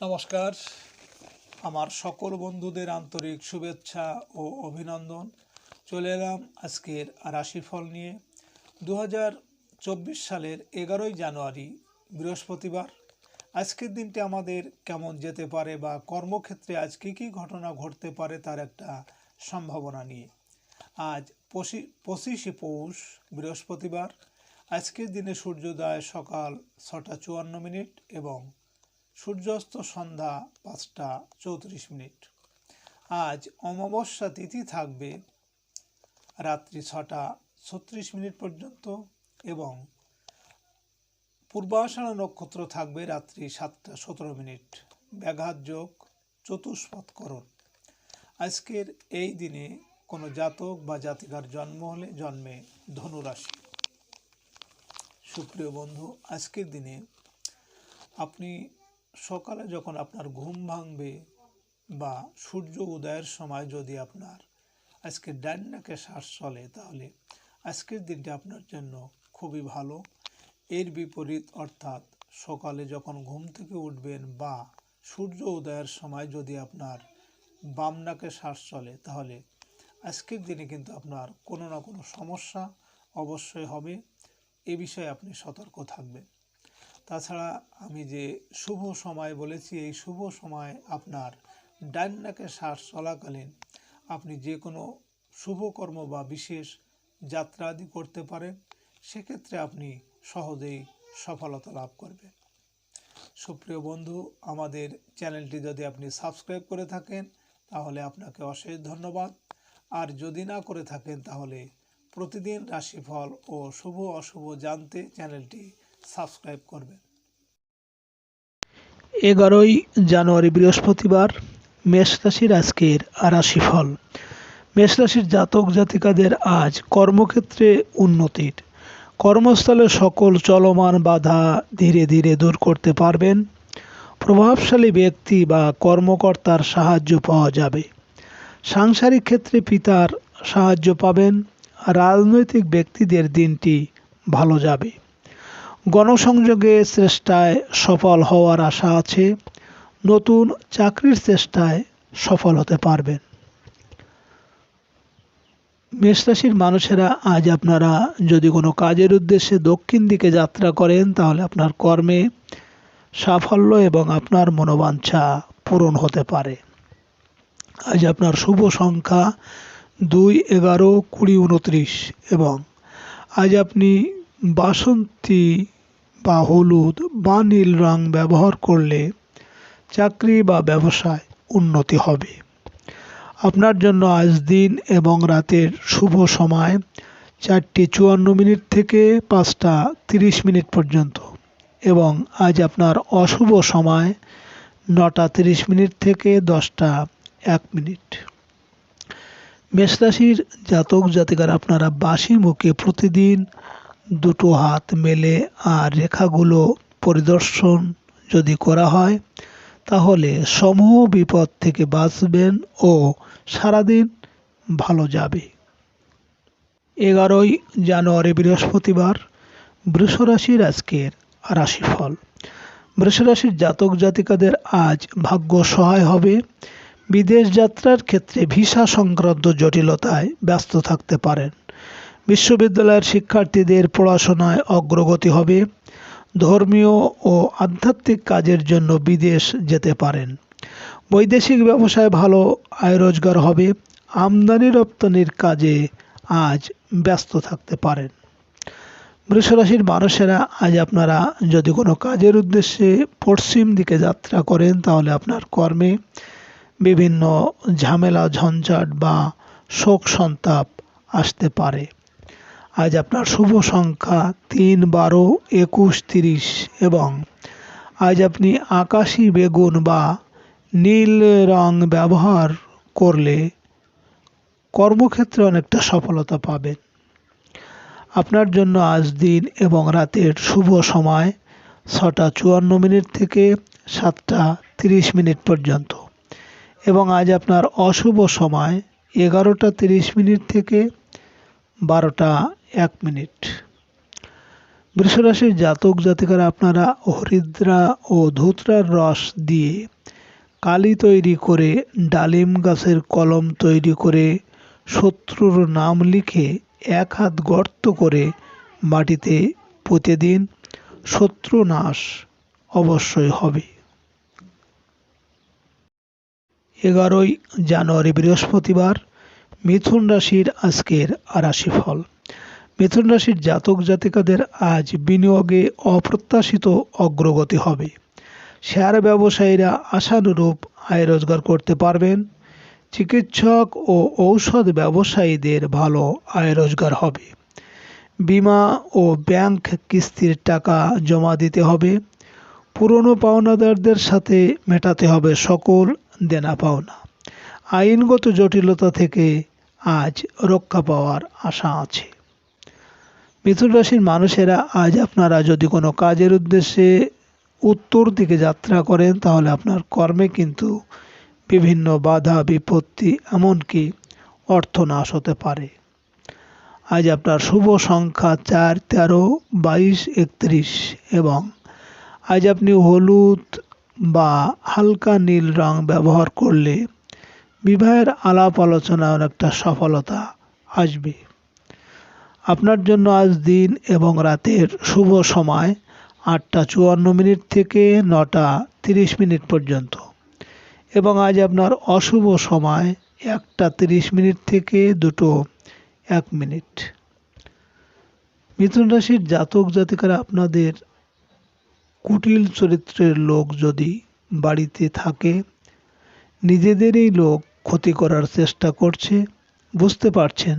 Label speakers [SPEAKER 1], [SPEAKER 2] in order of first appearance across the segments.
[SPEAKER 1] নমস্কার। আমার সকল বন্ধুদের আন্তরিক শুভেচ্ছা ও অভিনন্দন। চলে এলাম আজকের রাশিফল নিয়ে। 2024 সালের 11ই জানুয়ারি বৃহস্পতিবার। আজকের দিনটি আমাদের কেমন যেতে পারে বা কর্মক্ষেত্রে আজ কী কী ঘটনা ঘটতে পারে তার একটা সম্ভাবনা নিয়ে। আজ 25শে পৌষ বৃহস্পতিবার। আজকের দিনে সূর্যোদয় সকাল 6টা 54 মিনিট এবং সূর্যাস্ত সন্ধ্যা 5টা 34 মিনিট। আজ অমাবস্যা তিথি থাকবে রাত্রি 6টা 36 মিনিট পর্যন্ত এবং পূর্বাষাঢ় নক্ষত্র থাকবে রাত্রি 7টা 17 মিনিট। ব্যাঘাত যোগ চতুষ্পথকরণ। আজকের এই দিনে কোনো জাতক বা জাতিকার জন্ম হলে জন্মে ধনুরাশি। সুপ্রিয় বন্ধু, আজকের দিনে আপনি সকালে যখন আপনার ঘুম ভাঙবে বা সূর্য উদয়ের সময় যদি আপনার আজকে ডান নাকে শ্বাস চলে, তাহলে আজকের দিনটি আপনার জন্য খুবই ভালো। এর বিপরীত অর্থাৎ সকালে যখন ঘুম থেকে উঠবেন বা সূর্য উদয়ের সময় যদি আপনার বাম নাকে শ্বাস চলে, তাহলে আজকের দিনে কিন্তু আপনার কোনো না কোনো সমস্যা অবশ্যই হবে। এ বিষয়ে আপনি সতর্ক থাকবেন। তাছাড়া আমি যে শুভ সময় বলেছি, এই শুভ সময় আপনার ডান নাকে শ্বাস চলাকালীন আপনি যে কোনো শুভকর্ম বা বিশেষ যাত্রা আদি করতে পারেন। সেক্ষেত্রে আপনি সহজেই সফলতা লাভ করবেন। সুপ্রিয় বন্ধু, আমাদের চ্যানেলটি যদি আপনি সাবস্ক্রাইব করে থাকেন তাহলে আপনাকে অশেষ ধন্যবাদ। আর যদি না করে থাকেন তাহলে প্রতিদিন রাশিফল ও শুভ অশুভ জানতে চ্যানেলটি সাবস্ক্রাইব করবেন।
[SPEAKER 2] 11ই জানুয়ারি বৃহস্পতিবার। মেষ রাশির আজকের রাশিফল। মেষ রাশির জাতক জাতিকাদের আজ কর্মক্ষেত্রে উন্নতির, কর্মস্থলে সকল চলমান বাধা ধীরে ধীরে দূর করতে পারবেন। প্রভাবশালী ব্যক্তি বা কর্মকর্তার সাহায্য পাওয়া যাবে। সাংসারিক ক্ষেত্রে পিতার সাহায্য পাবেন। রাজনৈতিক ব্যক্তিদের দিনটি ভালো যাবে। গণসংযোগে চেষ্টায় সফল হওয়ার আশা আছে। নতুন চাকরির চেষ্টায় সফল হতে পারবেন। মেষ রাশির মানুষেরা আজ আপনারা যদি কোনো কাজের উদ্দেশ্যে দক্ষিণ দিকে যাত্রা করেন, তাহলে আপনার কর্মে সাফল্য এবং আপনার মনোবাঞ্ছা পূরণ হতে পারে। আজ আপনার শুভ সংখ্যা 2, 11, 20, 29 এবং আজ আপনি বাসন্তী বা হলুদ বা নীল রং ব্যবহার করলে চাকরি বা ব্যবসায় উন্নতি হবে। আপনার জন্য আজ দিন এবং রাতের শুভ সময় 4টা 54 মিনিট থেকে 5টা 30 মিনিট পর্যন্ত এবং আজ আপনার অশুভ সময় 9টা 30 মিনিট থেকে 10টা 1 মিনিট। মেষ রাশির জাতক জাতিকারা আপনারা বাসি মুখে প্রতিদিন দুটো হাত মেলে আর রেখাগুলো পরিদর্শন যদি করা হয়, তাহলে সমূহ বিপদ থেকে বাঁচবেন ও সারাদিন ভালো যাবে। 11ই জানুয়ারি বৃহস্পতিবার। বৃষ রাশির আজকের রাশিফল। বৃষ রাশির জাতক জাতিকাদের আজ ভাগ্য সহায় হবে। বিদেশ যাত্রার ক্ষেত্রে ভিসা সংক্রান্ত জটিলতায় ব্যস্ত থাকতে পারেন। বিশ্ববিদ্যালয়ের শিক্ষার্থীদের পড়াশোনায় অগ্রগতি হবে। ধর্মীয় ও আধ্যাত্মিক কাজের জন্য বিদেশ যেতে পারেন। বৈদেশিক ব্যবসায় ভালো আয় রোজগার হবে। আমদানি রপ্তানির কাজে আজ ব্যস্ত থাকতে পারেন। বৃষ রাশির মানুষেরা আজ আপনারা যদি কোনো কাজের উদ্দেশ্যে পশ্চিম দিকে যাত্রা করেন, তাহলে আপনার কর্মে বিভিন্ন ঝামেলা ঝঞ্ঝাট বা শোক সন্তাপ আসতে পারে। আজ আপনার শুভ সংখ্যা 3, 12, 21, 30 এবং আজ আপনি আকাশি বেগুন বা নীল রং ব্যবহার করলে কর্মক্ষেত্রে অনেকটা সফলতা পাবেন। আপনার জন্য আজ দিন এবং রাতের শুভ সময় 6টা 54 মিনিট থেকে 7টা 30 মিনিট পর্যন্ত এবং আজ আপনার অশুভ সময় 11টা 30 মিনিট থেকে 12টা 1 মিনিট। বৃষরাশির জাতক জাতিকারা আপনারা হরিদ্রা ও ধুতরার রস দিয়ে কালি তৈরি করে ডালিম গাছের কলম তৈরি করে শত্রুর নাম লিখে 1 হাত গর্ত করে মাটিতে পুঁতে দিন, শত্রু নাশ অবশ্যই হবে। 11ই জানুয়ারি বৃহস্পতিবার মিথুন রাশির আজকের রাশিফল। মিথুন রাশির জাতক জাতিকাদের আজ বিনিয়োগে অপ্রত্যাশিত অগ্রগতি হবে। শেয়ার ব্যবসায়ীরা আশানুরূপ আয় রোজগার করতে পারবেন। চিকিৎসক ও ঔষধ ব্যবসায়ীদের ভালো আয় রোজগার হবে। বীমা ও ব্যাংক কিস্তির টাকা জমা দিতে হবে। পুরনো পাওনাদারদের সাথে মেটাতে হবে সকল দেনা পাওনা। আইনগত জটিলতা থেকে আজ রক্ষা পাওয়ার আশা আছে। মিথুন রাশির মানুষেরা আজ আপনারা যদি কোনো কাজের উদ্দেশ্যে উত্তর দিকে যাত্রা করেন তাহলে আপনার কর্মে কিন্তু বিভিন্ন বাধা বিপত্তি এমনকি অর্থনাশ হতে পারে। আজ আপনার শুভ সংখ্যা 4, 13, 22, 31 এবং আজ আপনি হলুদ বা হালকা নীল রং ব্যবহার করলে বিবাহের আলাপ আলোচনায় অনেকটা সফলতা আসবে। আপনার জন্য আজ দিন এবং রাতের শুভ সময় 8:54 থেকে 9:30 পর্যন্ত এবং আজ আপনার অশুভ সময় 1:30 থেকে 2:01। মিথুন রাশির জাতক জাতিকারা আপনাদের কুটিল চরিত্রের লোক যদি বাড়িতে থাকে, নিজেদেরই লোক ক্ষতি করার চেষ্টা করছে, বুঝতে পারছেন,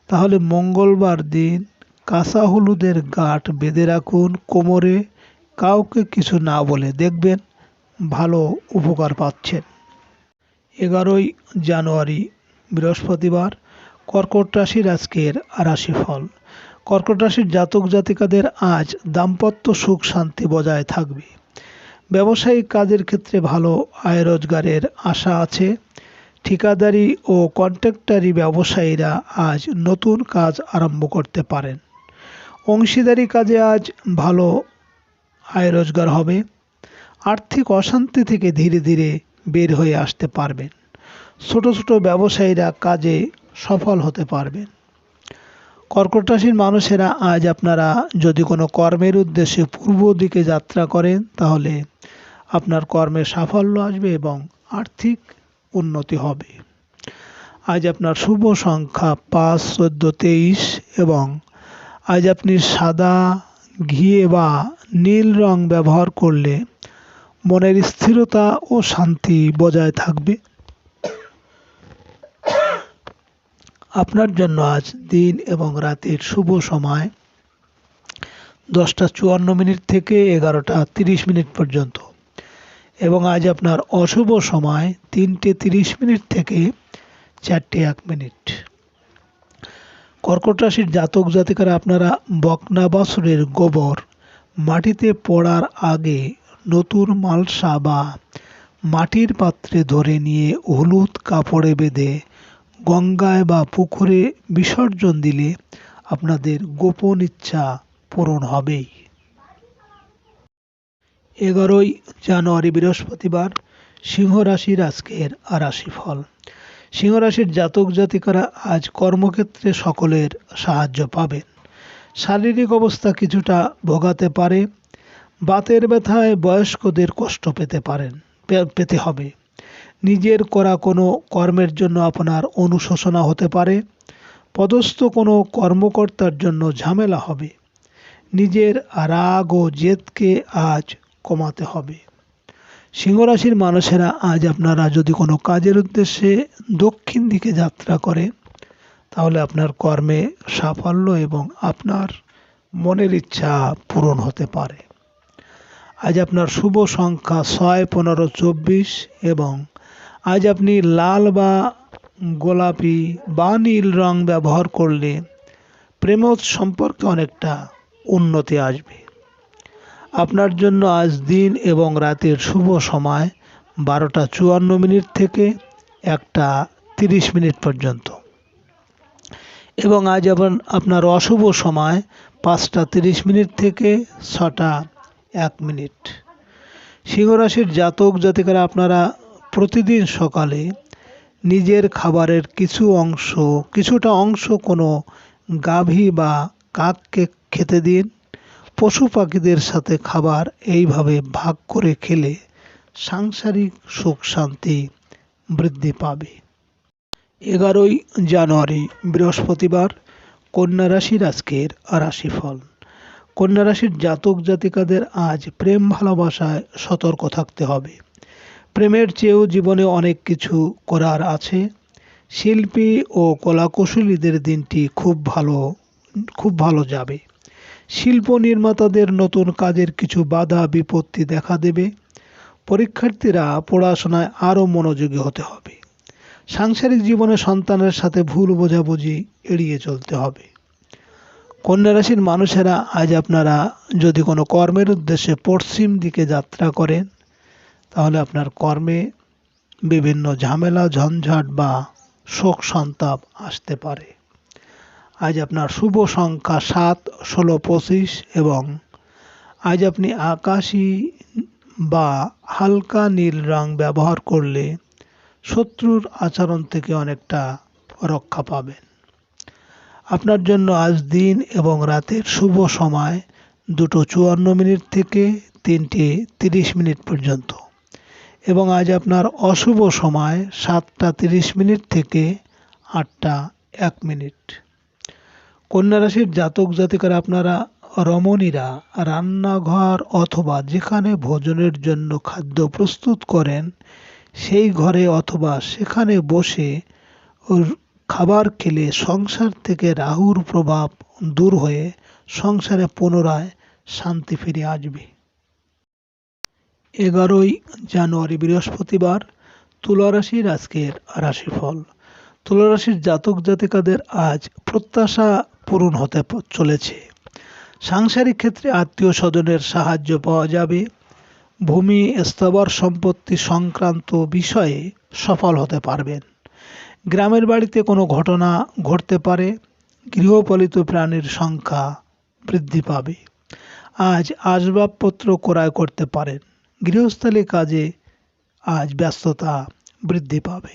[SPEAKER 2] তাহলে মঙ্গলবার দিন কাঁচা হলুদের গাঁট বেঁধে রাখুন কোমরে, কাউকে কিছু না বলে, দেখবেন ভালো উপকার পাচ্ছেন। 11ই জানুয়ারি বৃহস্পতিবার কর্কট রাশির আজকের রাশিফল। কর্কট রাশির জাতক জাতিকাদের আজ দাম্পত্য সুখ শান্তি বজায় থাকবে। ব্যবসায়িক কাজের ক্ষেত্রে ভালো আয় রোজগারের আশা আছে। ঠিকাদারি ও কন্ট্রাক্টারি ব্যবসায়ীরা আজ নতুন কাজ আরম্ভ করতে পারেন। অংশীদারি কাজে আজ ভালো আয় রোজগার হবে। আর্থিক অশান্তি থেকে ধীরে ধীরে বের হয়ে আসতে পারবেন। ছোট ছোট ব্যবসায়ীরা কাজে সফল হতে পারবেন। কর্কট রাশির মানুষেরা আজ আপনারা যদি কোনো কর্মের উদ্দেশ্যে পূর্ব দিকে যাত্রা করেন তাহলে আপনার কর্মে সাফল্য আসবে এবং আর্থিক উন্নতি হবে। আজ আপনার শুভ সংখ্যা 5, 14, 23 এবং আজ আপনি সাদা, ঘিয়ে বা নীল রং ব্যবহার করলে মনের স্থিরতা ও শান্তি বজায় থাকবে। আপনার জন্য আজ দিন এবং রাতের শুভ সময় 10:54 থেকে 11:30 পর্যন্ত এবং আজ আপনার অশুভ সময় 3:30 থেকে 4:01। কর্কট রাশির জাতক জাতিকারা আপনারা বকনা বাছুরের গোবর মাটিতে পড়ার আগে নতুন মালসা বা মাটির পাত্রে ধরে নিয়ে হলুদ কাপড়ে বেঁধে গঙ্গায় বা পুকুরে বিসর্জন দিলে আপনাদের গোপন ইচ্ছা পূরণ হবেই। 11ই জানুয়ারি বৃহস্পতিবার সিংহ রাশির আজকের রাশিফল। সিংহ রাশির জাতক জাতিকারা আজ কর্মক্ষেত্রে সকলের সাহায্য পাবেন। শারীরিক অবস্থা কিছুটা ভোগাতে পারে। বাতের ব্যথায় বয়স্কদের কষ্ট পেতে হবে। নিজের করা কোনো কর্মের জন্য আপনার অনুশোচনা হতে পারে। পদস্থ কোনো কর্মকর্তার জন্য ঝামেলা হবে। নিজের রাগ ও জেদকে আজ কমাতে হবে। সিংহ রাশির মানুষেরা আজ আপনারা যদি কোনো কাজের উদ্দেশ্যে দক্ষিণ দিকে যাত্রা করে তাহলে আপনার কর্মে সাফল্য এবং আপনার মনের ইচ্ছা পূরণ হতে পারে। আজ আপনার শুভ সংখ্যা 6, 15, 24 এবং আজ আপনি লাল বা গোলাপি বা নীল রং ব্যবহার করলে প্রেম সম্পর্কে অনেকটা উন্নতি আসবে। আপনার জন্য আজ দিন এবং রাতের শুভ সময় 12:54 থেকে 1:30 পর্যন্ত এবং আজ আপনার অশুভ সময় 5:30 থেকে 6:01। সিংহ রাশির জাতক জাতিকারা আপনারা প্রতিদিন সকালে নিজের খাবারের কিছুটা অংশ কোনো গাভী বা কাককে খেতে দিন। পশু পাখিদের সাথে খাবার এইভাবে ভাগ করে খেলে সাংসারিক সুখ শান্তি বৃদ্ধি পাবে। 11ই জানুয়ারি বৃহস্পতিবার, কন্যা রাশির আজকের রাশিফল। কন্যা রাশির জাতক জাতিকাদের আজ প্রেম ভালোবাসায় সতর্ক থাকতে হবে। প্রেমের চেয়েও জীবনে অনেক কিছু করার আছে। শিল্পী ও কলাকুশলীদের দিনটি খুব ভালো যাবে। শিল্প নির্মাতাদের নতুন কাজের কিছু বাধা বিপত্তি দেখা দেবে। পরীক্ষার্থীরা পড়াশোনায় আরও মনোযোগী হতে হবে। সাংসারিক জীবনে সন্তানের সাথে ভুল বোঝাবুঝি এড়িয়ে চলতে হবে। কন্যা রাশির মানুষেরা আজ আপনারা যদি কোনো কর্মের উদ্দেশ্যে পশ্চিম দিকে যাত্রা করেন, তাহলে আপনার কর্মে বিভিন্ন ঝামেলা ঝঞ্ঝাট বা শোক সন্তাপ আসতে পারে। আজ আপনার শুভ সংখ্যা 7, 16, 25 এবং আজ আপনি আকাশি বা হালকা নীল রং ব্যবহার করলে শত্রুর আচরণ থেকে অনেকটা রক্ষা পাবেন। আপনার জন্য আজ দিন এবং রাতের শুভ সময় 2:54 থেকে 3:30 পর্যন্ত এবং আজ আপনার অশুভ সময় 7:30 থেকে 8:01। কন্যা রাশির জাতক জাতিকারা আপনারা রমণীরা রান্নাঘর অথবা যেখানে ভোজনের জন্য খাদ্য প্রস্তুত করেন সেই ঘরে অথবা সেখানে বসে খাবার খেলে সংসার থেকে রাহুর প্রভাব দূর হয়ে সংসারে পুনরায় শান্তি ফিরে আসবে। 11ই জানুয়ারি বৃহস্পতিবার, তুলা রাশির আজকের রাশিফল। তুলা রাশির জাতক জাতিকাদের আজ প্রত্যাশা পূরণ হতে চলেছে। সাংসারিক ক্ষেত্রে আত্মীয় স্বজনের সাহায্য পাওয়া যাবে। ভূমি স্থাবর সম্পত্তি সংক্রান্ত বিষয়ে সফল হতে পারবেন। গ্রামের বাড়িতে কোনো ঘটনা ঘটতে পারে। গৃহপালিত প্রাণীর সংখ্যা বৃদ্ধি পাবে। আজ আসবাবপত্র ক্রয় করতে পারেন। গৃহস্থালী কাজে আজ ব্যস্ততা বৃদ্ধি পাবে।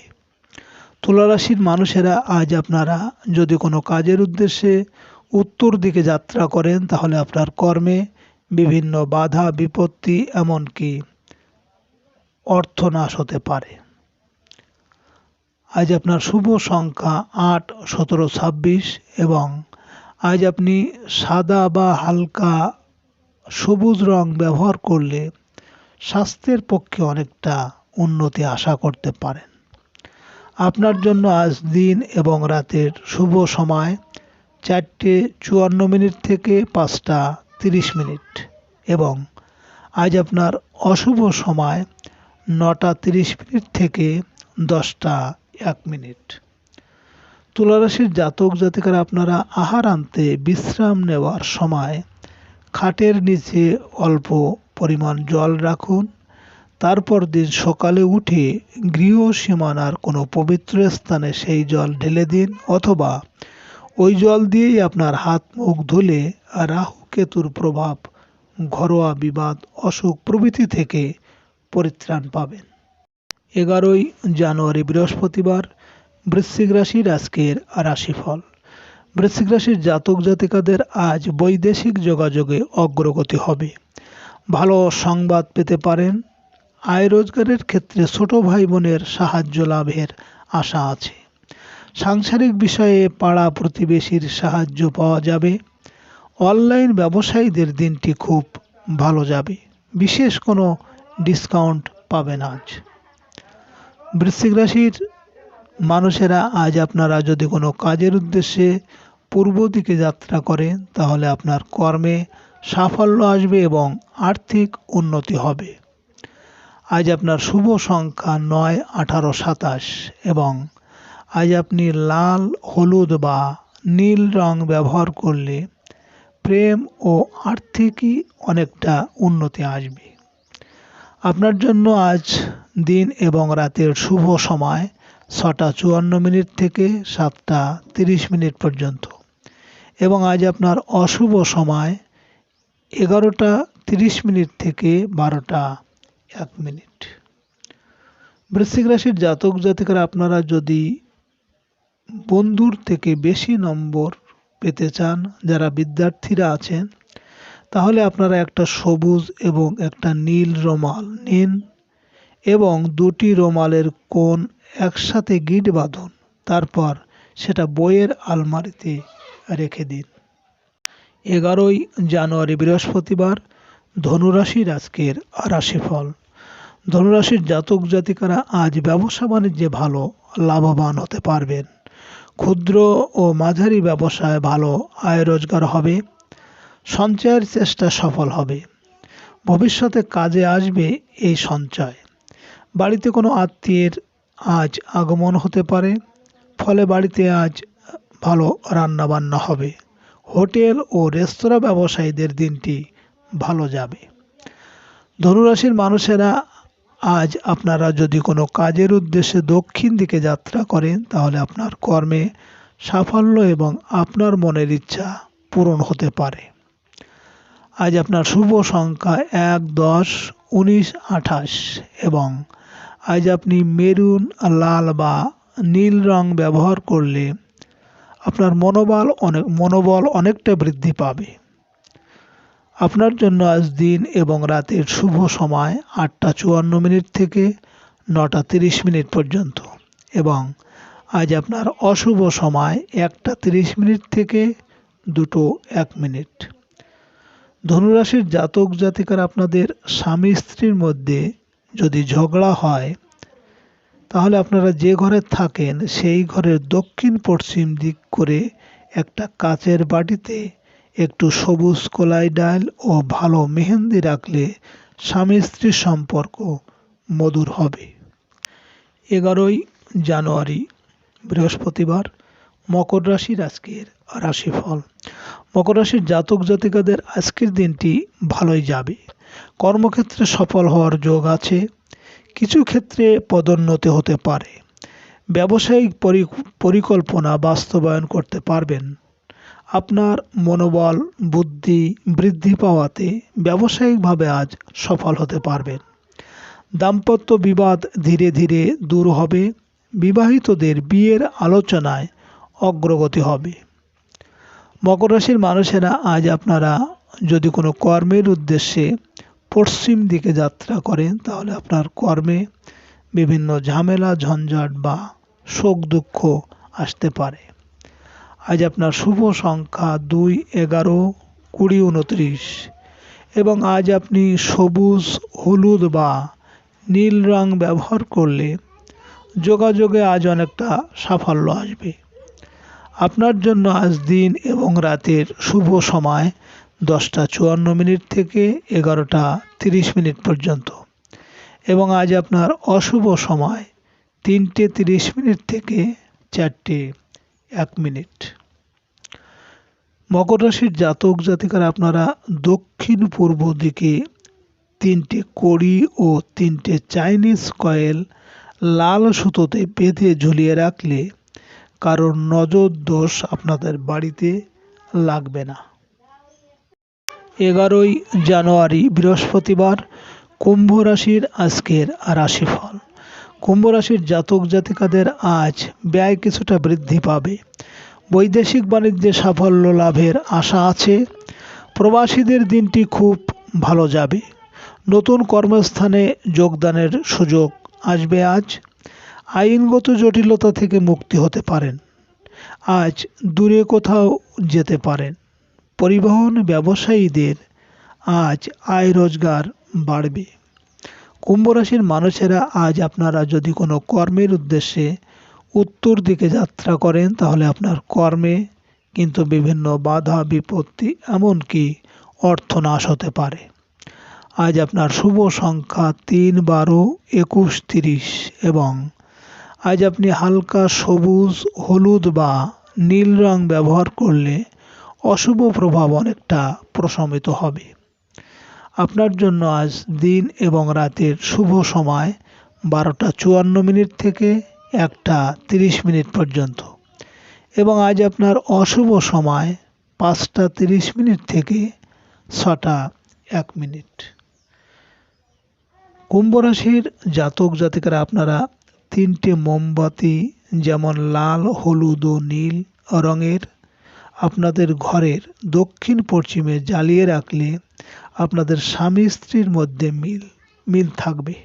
[SPEAKER 2] তুলা রাশির মানুষেরা আজ আপনারা যদি কোনো কাজের উদ্দেশ্যে উত্তর দিকে যাত্রা করেন, তাহলে আপনার কর্মে বিভিন্ন বাধা বিপত্তি এমনকি অর্থনাশ হতে পারে। আজ আপনার শুভ সংখ্যা 8, 17, 26 এবং আজ আপনি সাদা বা হালকা সবুজ রং ব্যবহার করলে স্বাস্থ্যের পক্ষে অনেকটা উন্নতি আশা করতে পারেন। আপনার জন্য আজ দিন এবং রাতের শুভ সময় 4:54 থেকে 5:30 এবং আজ আপনার অশুভ সময় 9:30 থেকে 10:01। তুলা রাশির জাতক জাতিকারা আপনারা আহার আনতে বিশ্রাম নেওয়ার সময় খাটের নিচে অল্প পরিমাণ জল রাখুন। তারপর দিন সকালে উঠে গৃহ সীমানার কোনো পবিত্র স্থানে সেই জল ঢেলে দিন অথবা ওই জল দিয়েই আপনার হাত মুখ ধুলে রাহু কেতুর প্রভাব, ঘরোয়া বিবাদ, অসুখ প্রভৃতি থেকে পরিত্রাণ পাবেন। 11ই জানুয়ারি বৃহস্পতিবার, বৃশ্চিক রাশির আজকের রাশিফল। বৃশ্চিক রাশির জাতক জাতিকাদের আজ বৈদেশিক যোগাযোগে অগ্রগতি হবে। ভালো সংবাদ পেতে পারেন। আয় রোজগারের ক্ষেত্রে ছোট ভাই বোনের সাহায্য লাভের আশা আছে। সাংসারিক বিষয়ে পাড়া প্রতিবেশীর সাহায্য পাওয়া যাবে। অনলাইন ব্যবসায়ীদের দিনটি খুব ভালো যাবে। বিশেষ কোনো ডিসকাউন্ট পাবেন আজ। বৃশ্চিক রাশির মানুষেরা আজ আপনারা যদি কোনো কাজের উদ্দেশ্যে পূর্ব দিকে যাত্রা করেন, তাহলে আপনার কর্মে সাফল্য আসবে এবং আর্থিক উন্নতি হবে। আজ আপনার শুভ সংখ্যা 9, 18, 27 এবং আজ আপনি লাল, হলুদ বা নীল রং ব্যবহার করলে প্রেম ও আর্থিকই অনেকটা উন্নতি আসবে। আপনার জন্য আজ দিন এবং রাতের শুভ সময় 6:54 থেকে 7:30 পর্যন্ত এবং আজ আপনার অশুভ সময় 11:30 থেকে 12:01। বৃশ্চিক রাশির জাতক জাতিকারা আপনারা যদি বন্ধুর থেকে বেশি নম্বর পেতে চান, যারা বিদ্যার্থীরা আছেন, তাহলে আপনারা একটা সবুজ এবং একটা নীল রুমাল নিন এবং দুটি রুমালের কোণ একসাথে গিঁট বাঁধুন। তারপর সেটা বইয়ের আলমারিতে রেখে দিন। 11ই জানুয়ারি বৃহস্পতিবার, ধনুরাশির আজকের রাশিফল। ধনুরাশির জাতক জাতিকারা আজ ব্যবসা বাণিজ্যে ভালো লাভবান হতে পারবেন। ক্ষুদ্র ও মাঝারি ব্যবসায় ভালো আয় রোজগার হবে। সঞ্চয়ের চেষ্টা সফল হবে। ভবিষ্যতে কাজে আসবে এই সঞ্চয়। বাড়িতে কোনো আত্মীয়ের আজ আগমন হতে পারে, ফলে বাড়িতে আজ ভালো রান্নাবান্না হবে। হোটেল ও রেস্তোরাঁ ব্যবসায়ীদের দিনটি ভালো যাবে। ধনুরাশির মানুষেরা আজ আপনারা যদি কোনো কাজের উদ্দেশ্যে দক্ষিণ দিকে যাত্রা করেন, তাহলে আপনার কর্মে সাফল্য এবং আপনার মনের ইচ্ছা পূরণ হতে পারে। আজ আপনার শুভ সংখ্যা 1, 10, 19, 28 এবং আজ আপনি মেরুন, লাল বা নীল রং ব্যবহার করলে আপনার মনোবল অনেকটা বৃদ্ধি পাবে। আপনার জন্য আজ দিন এবং রাতের শুভ সময় 8:54 থেকে 9:30 পর্যন্ত এবং আজ আপনার অশুভ সময় 1:30 থেকে 2:01। ধনুরাশির জাতক জাতিকারা আপনাদের স্বামী স্ত্রীর মধ্যে যদি ঝগড়া হয়, তাহলে আপনারা যে ঘরে থাকেন সেই ঘরের দক্ষিণ পশ্চিম দিক করে একটা কাচের বাটিতে একটু সবুজ কলাই ডাল ও ভালো মেহেন্দি রাখলে স্বামী স্ত্রীর সম্পর্ক মধুর হবে। 11ই জানুয়ারি বৃহস্পতিবার, মকর রাশির আজকের রাশিফল। মকর রাশির জাতক জাতিকাদের আজকের দিনটি ভালোই যাবে। কর্মক্ষেত্রে সফল হওয়ার যোগ আছে। কিছু ক্ষেত্রে পদোন্নতি হতে পারে। ব্যবসায়িক পরিকল্পনা বাস্তবায়ন করতে পারবেন। আপনার মনোবল বুদ্ধি বৃদ্ধি পাওয়াতে ব্যবসায়িকভাবে আজ সফল হতে পারবেন। দাম্পত্য বিবাদ ধীরে ধীরে দূর হবে। বিবাহিতদের বিয়ের আলোচনায় অগ্রগতি হবে। মকর রাশির মানুষেরা আজ আপনারা যদি কোনো কর্মের উদ্দেশ্যে পশ্চিম দিকে যাত্রা করেন, তাহলে আপনার কর্মে বিভিন্ন ঝামেলা ঝঞ্ঝাট বা শোক দুঃখ আসতে পারে। আজ আপনার শুভ সংখ্যা 2, 11, 20, 29 এবং আজ আপনি সবুজ, হলুদ বা নীল রং ব্যবহার করলে যোগাযোগে আজ অনেকটা সাফল্য আসবে। আপনার জন্য আজ দিন এবং রাতের শুভ সময় 10:54 থেকে 11:30 পর্যন্ত এবং আজ আপনার অশুভ সময় 3:30 থেকে 4:01। মকর রাশির জাতক জাতিকারা আপনারা দক্ষিণ পূর্ব দিকে 3টে কড়ি ও 3টে চাইনিজ কয়েল লাল সুতোতে বেঁধে ঝুলিয়ে রাখলে কারোর নজর দোষ আপনাদের বাড়িতে লাগবে না। 11ই জানুয়ারি বৃহস্পতিবার, কুম্ভ রাশির আজকের রাশিফল। কুম্ভ রাশির জাতক জাতিকাদের আজ ব্যয় কিছুটা বৃদ্ধি পাবে। বৈদেশিক বাণিজ্যে সাফল্য লাভের আশা আছে। প্রবাসীদের দিনটি খুব ভালো যাবে। নতুন কর্মস্থানে যোগদানের সুযোগ আসবে আজ। আইনগত জটিলতা থেকে মুক্তি হতে পারেন। আজ দূরে কোথাও যেতে পারেন। পরিবহন ব্যবসায়ীদের আজ আয় রোজগার বাড়বে। কুম্ভ রাশির মানুষেরা আজ আপনারা যদি কোনো কর্মের উদ্দেশ্যে উত্তর দিকে যাত্রা করেন, তাহলে আপনার কর্মে কিন্তু বিভিন্ন বাধা বিপত্তি এমনকি অর্থনাশ হতে পারে। আজ আপনার শুভ সংখ্যা 3, 12, 21, 30 এবং আজ আপনি হালকা সবুজ, হলুদ বা নীল রং ব্যবহার করলে অশুভ প্রভাব অনেকটা প্রশমিত হবে। আপনার জন্য আজ দিন এবং রাতের শুভ সময় 12:54 থেকে 1:30 পর্যন্ত এবং আজ আপনার অশুভ সময় 5:30 থেকে 6:01। কুম্ভ রাশির জাতক জাতিকারা আপনারা 3টে মোমবাতি যেমন লাল, হলুদ ও নীল রঙের আপনাদের ঘরের দক্ষিণ পশ্চিমে জ্বালিয়ে রাখলে আপনাদের স্বামী স্ত্রীর মধ্যে মিল থাকবে।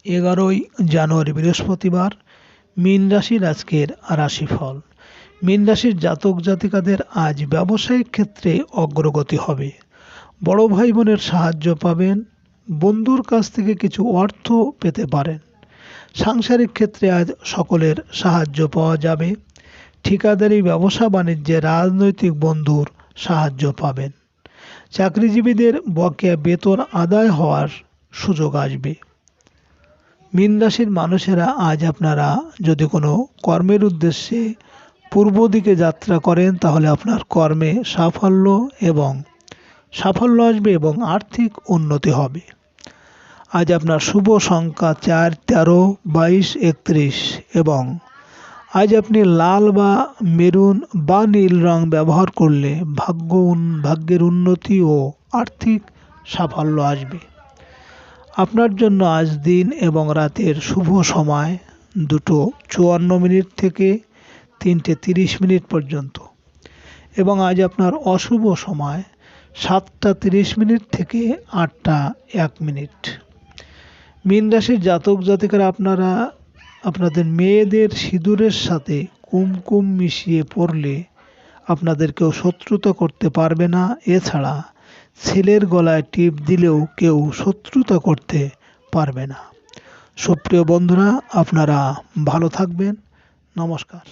[SPEAKER 2] 11ই জানুয়ারি বৃহস্পতিবার মীন রাশির আজকের রাশিফল। মীন রাশির জাতক জাতিকাদের আজ ব্যবসায়িক ক্ষেত্রে অগ্রগতি হবে। বড় ভাই বোনের সাহায্য পাবেন। বন্ধুর কাছ থেকে কিছু অর্থ পেতে পারেন। সাংসারিক ক্ষেত্রে আজ সকলের সাহায্য পাওয়া যাবে। ঠিকাদারি, ব্যবসা বাণিজ্যে রাজনৈতিক বন্ধুর সাহায্য পাবেন। চাকরিজীবীদের বকেয়া বেতন আদায় হওয়ার সুযোগ আসবে। মীন রাশির মানুষেরা আজ আপনারা যদি কোনো কর্মের উদ্দেশ্যে পূর্ব দিকে যাত্রা করেন তাহলে আপনার কর্মে সাফল্য আসবে এবং আর্থিক উন্নতি হবে। আজ আপনার শুভ সংখ্যা 4, 13, 22, 31 এবং আজ আপনি লাল বা মেরুন বা নীল রং ব্যবহার করলে ভাগ্যের উন্নতি ও আর্থিক সাফল্য আসবে। আপনার জন্য আজ দিন এবং রাতের শুভ সময় 2:54 থেকে 3:30 পর্যন্ত এবং আজ আপনার অশুভ সময় 7:30 থেকে 8:01। মীন রাশির জাতক জাতিকারা আপনারা আপনাদের মেয়েদের সিঁদুরের সাথে কুমকুম মিশিয়ে পরলে আপনাদের কেউ শত্রুতা করতে পারবে না। এছাড়া ছেলের গলায় টিপ দিলেও কেউ শত্রুতা করতে পারবে না। সুপ্রিয় বন্ধুরা, আপনারা ভালো থাকবেন। নমস্কার।